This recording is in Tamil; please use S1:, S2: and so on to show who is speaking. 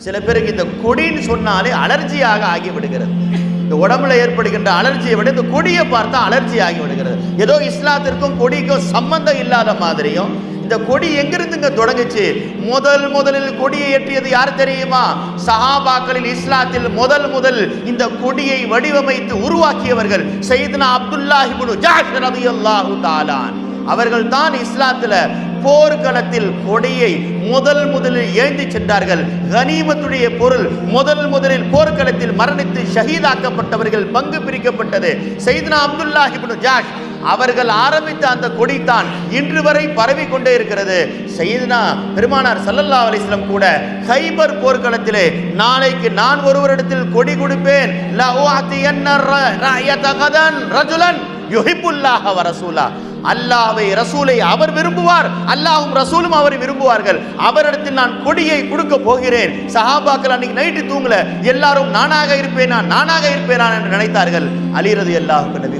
S1: சில பேருக்கு இந்த கொடின்னு சொன்னாலே அலர்ஜியாக ஆகிவிடுகிறது. இந்த உடம்புல ஏற்படுகின்ற அலர்ஜியை விட இந்த கொடியை பார்த்தா அலர்ஜி ஆகி விடுகிறது. ஏதோ இஸ்லாத்திற்கும் கொடிக்கும் சம்பந்தம் இல்லாத மாதிரியும். இந்த கொடி எங்கிருந்துங்க தொடங்குச்சு? முதலில் கொடியை ஏற்றியது யார் தெரியுமா? சஹாபாக்களில் இஸ்லாத்தில் முதல் இந்த கொடியை வடிவமைத்து உருவாக்கியவர்கள் சையதுனா அப்துல்லாஹ் இப்னு ஜஹஷ் ரலியல்லாஹு தஆலா. அவர்கள் தான் இஸ்லாத்துல போர்க்களத்தில் கொடியை முதலில் ஏந்தி சென்றார்கள். கனிமத்துடைய பொருள் முதலில் போர்க்களத்தில் மரணித்து ஷஹீதாக்கப்பட்டவர்கள் பங்கு பிரிக்கப்பட்டது சையதுனா அப்துல்லாஹ் இப்னு ஜஹஷ் அவர்கள் ஆரம்பித்த அந்த கொடி தான் இன்று வரை பரவி கொண்டே இருக்கிறது. சையதுனா பெருமானார் ஸல்லல்லாஹு அலைஹி வஸல்லம் கூட கைபர் போர்க்களத்திலே நாளைக்கு நான் ஒருவரிடத்தில் கொடி கொடுப்பேன், லா உஅதியன்ன ராயத கதன் ரஜுலன் யுஹிப்புல்லாஹ வ ரசூலா, அல்லாஹ்வை ரசூலை அவர் விரும்புவார், அல்லாஹ்வும் ரசூலும் அவரை விரும்புவார்கள், அவரிடத்தில் நான் கொடியை கொடுக்க போகிறேன். சஹாபாக்கள் அன்னைக்கு நைட்டு தூங்கல, எல்லாரும் நானாக இருப்பேனா என்று நினைத்தார்கள். அலி ரலியல்லாஹு அன்ஹு